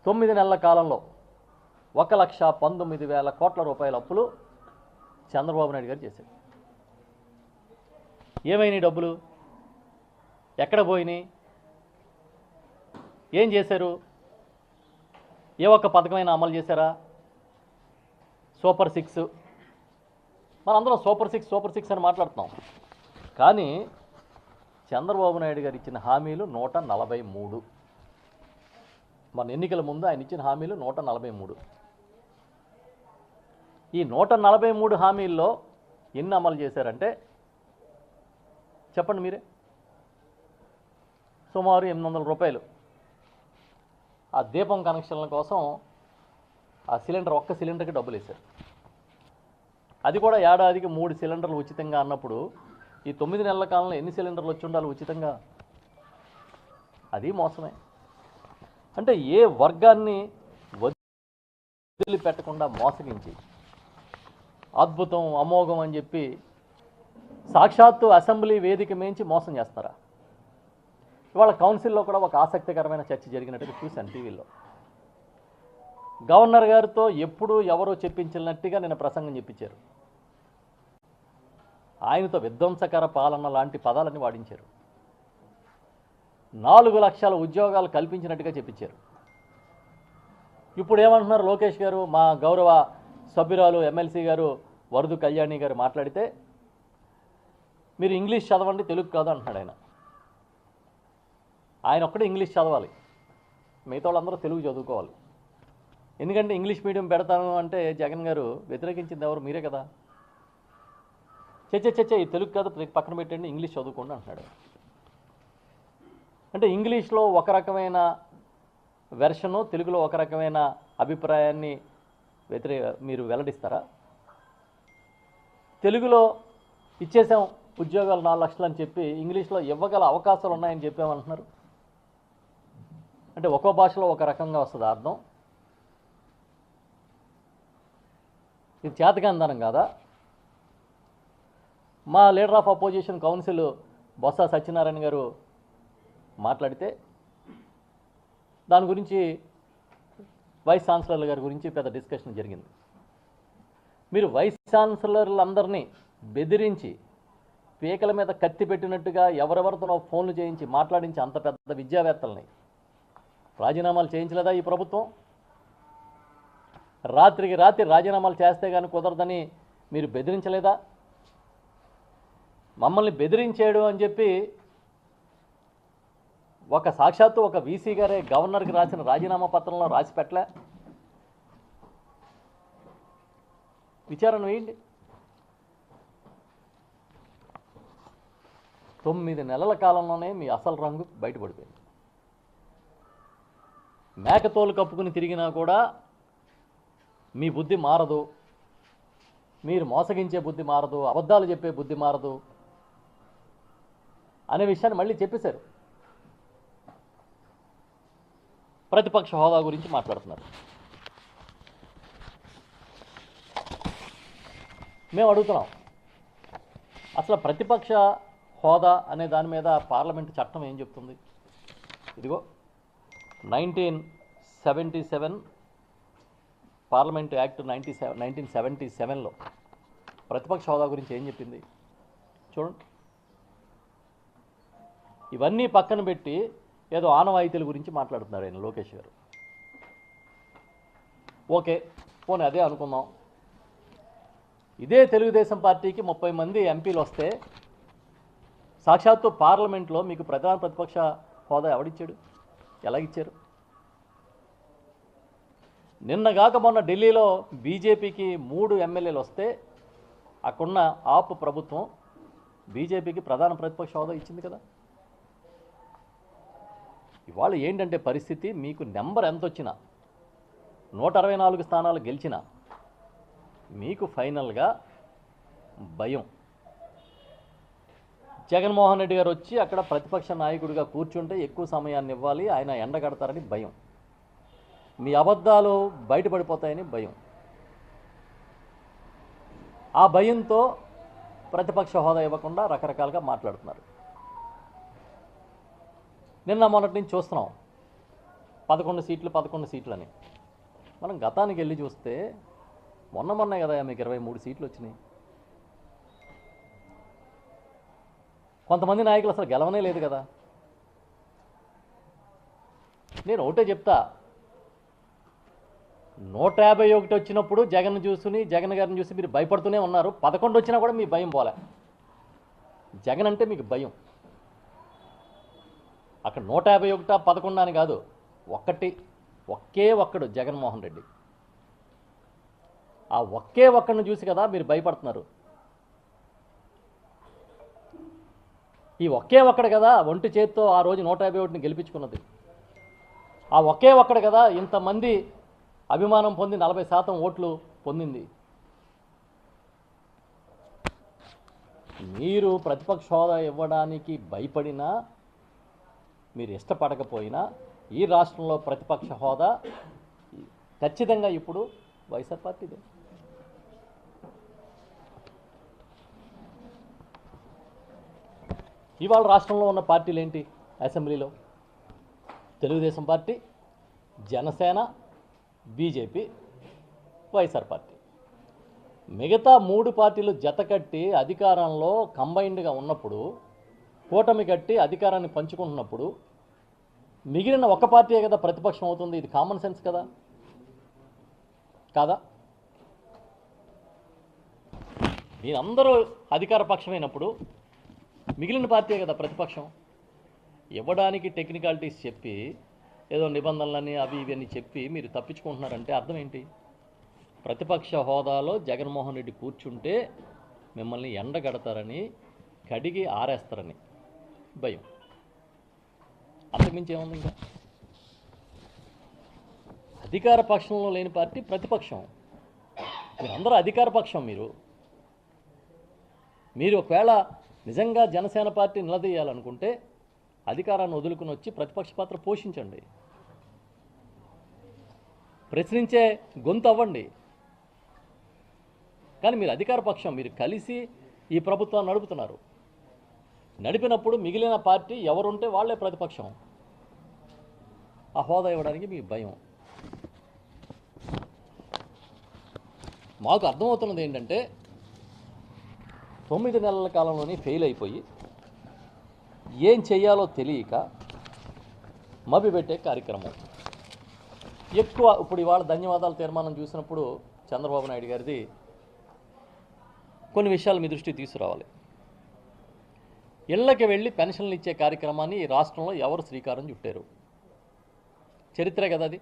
9 నెలల కాలంలో 1,19,000 కోట్ల రూపాయల అప్పులు చంద్రబాబు నాయుడు గారు చేశారు. ఏమైనాయి డబ్బులు? ఎక్కడ పోయినాయి? ఏం చేశారు? ఏ ఒక్క పథకమైనా అమలు చేశారా? సూపర్ 6 మనందరం సూపర్ 6 అని మాట్లాడుతున్నాం. కానీ చంద్రబాబు నాయుడు గారు ఇచ్చిన హామీలు 143. మన ఎన్నికల ముందు ఆయన ఇచ్చిన హామీలు 143. ఈ 143 హామీల్లో ఎన్ని అమలు చేశారంటే చెప్పండి మీరే. సుమారు 800 రూపాయలు ఆ దీపం కనెక్షన్ల కోసం ఆ సిలిండర్, ఒక్క సిలిండర్కి డబ్బులు వేశారు. అది కూడా ఏడాదికి 3 సిలిండర్లు ఉచితంగా అన్నప్పుడు ఈ 9 నెలల కాలంలో ఎన్ని సిలిండర్లు వచ్చి ఉండాలి ఉచితంగా? అది మోసమే. అంటే ఏ వర్గాన్ని వదిలిపెట్టకుండా మోసగించి అద్భుతం, అమోఘం అని చెప్పి సాక్షాత్తు అసెంబ్లీ వేదిక మేంచి మోసం చేస్తారా? ఇవాళ కౌన్సిల్లో కూడా ఒక ఆసక్తికరమైన చర్చ జరిగినట్టుగా చూశాను టీవీలో. గవర్నర్ గారితో ఎప్పుడూ ఎవరో చెప్పించినట్టుగా నిన్న ప్రసంగం చెప్పించారు. ఆయనతో విధ్వంసకర పాలన లాంటి పదాలన్నీ వాడించారు. 4 లక్షల ఉద్యోగాలు కల్పించినట్టుగా చెప్పించారు. ఇప్పుడు ఏమంటున్నారు లోకేష్ గారు, మా గౌరవ సభ్యురాలు ఎమ్మెల్సీ గారు వరదు కళ్యాణి గారు మాట్లాడితే, మీరు ఇంగ్లీష్ చదవండి తెలుగు కాదు అంటున్నాడు ఆయన. ఆయన ఒక్కడే ఇంగ్లీష్ చదవాలి, మిగతా వాళ్ళందరూ తెలుగు చదువుకోవాలి. ఎందుకంటే ఇంగ్లీష్ మీడియం పెడతాను అంటే జగన్ గారు వ్యతిరేకించింది ఎవరు? మీరే కదా. ఈ తెలుగు కాదు పక్కన పెట్టండి, ఇంగ్లీష్ చదువుకోండి అంటున్నాడు. అంటే ఇంగ్లీష్లో ఒక రకమైన వెర్షను, తెలుగులో ఒక రకమైన అభిప్రాయాన్ని మీరు వెల్లడిస్తారా? తెలుగులో ఇచ్చేసాం ఉద్యోగాలు 4 లక్షలు అని చెప్పి ఇంగ్లీష్లో ఇవ్వగల అవకాశాలు ఉన్నాయని చెప్పామంటున్నారు. అంటే ఒక్కో భాషలో ఒక రకంగా వస్తుంది అర్థం. ఇది చేతకాందనం కాదా? మా leader of opposition council Botsa Satyanarayana గారు మాట్లాడితే దాని గురించి వైస్ ఛాన్సలర్ల గారి గురించి పెద్ద డిస్కషన్ జరిగింది. మీరు వైస్ ఛాన్సలర్లందరినీ బెదిరించి పీకల మీద కత్తి పెట్టినట్టుగా ఎవరెవరితో ఫోన్లు చేయించి మాట్లాడించి అంత పెద్ద విద్యావేత్తల్ని రాజీనామాలు చేయించలేదా ఈ ప్రభుత్వం? రాత్రికి రాత్రి రాజీనామాలు చేస్తే కానీ కుదరదని మీరు బెదిరించలేదా? మమ్మల్ని బెదిరించాడు అని చెప్పి సాక్షాత్తు ఒక వీసీ గారే గవర్నర్కి రాసిన రాజీనామా పత్రంలో రాసి పెట్టలే? విచారణ వేయండి. 9 నెలల కాలంలోనే మీ అసలు రంగు బయటపడిపోయింది. మేకతోలు కప్పుకుని తిరిగినా కూడా మీ బుద్ధి మారదు, మీరు మోసగించే బుద్ధి మారదు, అబద్ధాలు చెప్పే బుద్ధి మారదు అనే విషయాన్ని మళ్ళీ చెప్పేశారు. ప్రతిపక్ష హోదా గురించి మాట్లాడుతున్నారు. మేము అడుగుతున్నాం, అసలు ప్రతిపక్ష హోదా అనే దాని మీద పార్లమెంటు చట్టం ఏం చెప్తుంది? ఇదిగో 1977 పార్లమెంటు యాక్ట్ 1977లో ప్రతిపక్ష హోదా గురించి ఏం చెప్పింది చూడండి. ఇవన్నీ పక్కన పెట్టి ఏదో ఆనవాయితీల గురించి మాట్లాడుతున్నారు ఆయన లోకేష్ గారు. ఓకే, పోనీ అదే అనుకుందాం. ఇదే తెలుగుదేశం పార్టీకి 30 మంది ఎంపీలు వస్తే సాక్షాత్తు పార్లమెంట్లో మీకు ప్రధాన ప్రతిపక్ష హోదా ఎవడిచ్చాడు? ఎలాగిచ్చారు? నిన్నగాక మొన్న ఢిల్లీలో బీజేపీకి 3 ఎమ్మెల్యేలు వస్తే అక్కడున్న ఆప్ ప్రభుత్వం బీజేపీకి ప్రధాన ప్రతిపక్ష హోదా ఇచ్చింది కదా. ఇవాళ ఏంటంటే పరిస్థితి, మీకు నెంబర్ ఎంత వచ్చినా 164 స్థానాలు గెలిచినా మీకు ఫైనల్గా భయం. జగన్మోహన్ రెడ్డి గారు వచ్చి అక్కడ ప్రతిపక్ష నాయకుడిగా కూర్చుంటే ఎక్కువ సమయాన్ని ఇవ్వాలి, ఆయన ఎండగడతారని భయం, మీ అబద్ధాలు బయటపడిపోతాయని భయం. ఆ భయంతో ప్రతిపక్ష హోదా ఇవ్వకుండా రకరకాలుగా మాట్లాడుతున్నారు. నిన్న మొన్నటి నుంచి చూస్తున్నాం, 11 సీట్లు 11 సీట్లు అని. మనం గతానికి వెళ్ళి చూస్తే మొన్నే కదా మీకు 23 సీట్లు వచ్చినాయి. కొంతమంది నాయకులు అసలు గెలవనే లేదు కదా. నేను ఒకటే చెప్తా, 151 వచ్చినప్పుడు జగన్ గారిని చూసి మీరు భయపడుతూనే ఉన్నారు. 11 వచ్చినా కూడా మీ భయం పోలే. జగన్ అంటే మీకు భయం. అక్కడ 151 11 అని కాదు, ఒకే ఒక్కడు జగన్మోహన్ రెడ్డి. ఆ ఒకే ఒక్కడిని చూసి కదా మీరు భయపడుతున్నారు. ఈ ఒకే ఒక్కడు కదా ఒంటి చేత్తో ఆ రోజు 151ని గెలిపించుకున్నది. ఆ ఒకే ఒక్కడు కదా ఇంతమంది అభిమానం పొంది 40% ఓట్లు పొందింది. మీరు ప్రతిపక్ష హోదా ఇవ్వడానికి భయపడినా, మీరు ఇష్టపడకపోయినా ఈ రాష్ట్రంలో ప్రతిపక్ష హోదా ఖచ్చితంగా ఇప్పుడు వైఎస్ఆర్ పార్టీదే. ఇవాళ రాష్ట్రంలో ఉన్న పార్టీలు ఏంటి? అసెంబ్లీలో Telugu Desam party, Janasena, BJP, YSR party. మిగతా 3 పార్టీలు జతకట్టి అధికారంలో కంబైన్డ్గా ఉన్నప్పుడు, కూటమి కట్టి అధికారాన్ని పంచుకుంటున్నప్పుడు మిగిలిన ఒక పార్టీయే కదా ప్రతిపక్షం అవుతుంది. ఇది కామన్ సెన్స్ కదా, కాదా? మీరందరూ అధికార పక్షమైనప్పుడు మిగిలిన పార్టీయే కదా ప్రతిపక్షం. ఇవ్వడానికి టెక్నికాలిటీస్ చెప్పి ఏదో నిబంధనలని అవి ఇవన్నీ చెప్పి మీరు తప్పించుకుంటున్నారంటే అర్థం ఏంటి? ప్రతిపక్ష హోదాలో జగన్మోహన్ రెడ్డి కూర్చుంటే మిమ్మల్ని ఎండగడతారని, కడిగి ఆరేస్తారని భయం. అంతకుమించి ఏముంది? ఇంకా అధికార పక్షంలో లేని పార్టీ ప్రతిపక్షం. మీరందరూ అధికార పక్షం. మీరు ఒకవేళ నిజంగా జనసేన పార్టీ నిలదీయాలనుకుంటే అధికారాన్ని వదులుకుని వచ్చి ప్రతిపక్ష పాత్ర పోషించండి, ప్రశ్నించే గొంతు అవ్వండి. కానీ మీరు అధికార పక్షం, మీరు కలిసి ఈ ప్రభుత్వాన్ని నడుపుతున్నారు. నడిపినప్పుడు మిగిలిన పార్టీ ఎవరుంటే వాళ్ళే ప్రతిపక్షం. ఆ హోదా ఇవ్వడానికి మీకు భయం. మాకు అర్థమవుతున్నది ఏంటంటే 9 నెలల కాలంలోనే ఫెయిల్ అయిపోయి ఏం చెయ్యాలో తెలియక మభ్యపెట్టే కార్యక్రమం ఎక్కువ. ఇప్పుడు ఇవాళ ధన్యవాదాల తీర్మానం చూసినప్పుడు చంద్రబాబు నాయుడు గారిది కొన్ని విషయాలు మీ దృష్టికి తీసుకురావాలి. ఇళ్లకి వెళ్ళి పెన్షన్లు ఇచ్చే కార్యక్రమాన్ని ఈ రాష్ట్రంలో ఎవరు శ్రీకారం చుట్టారు? చరిత్రే కదా అది.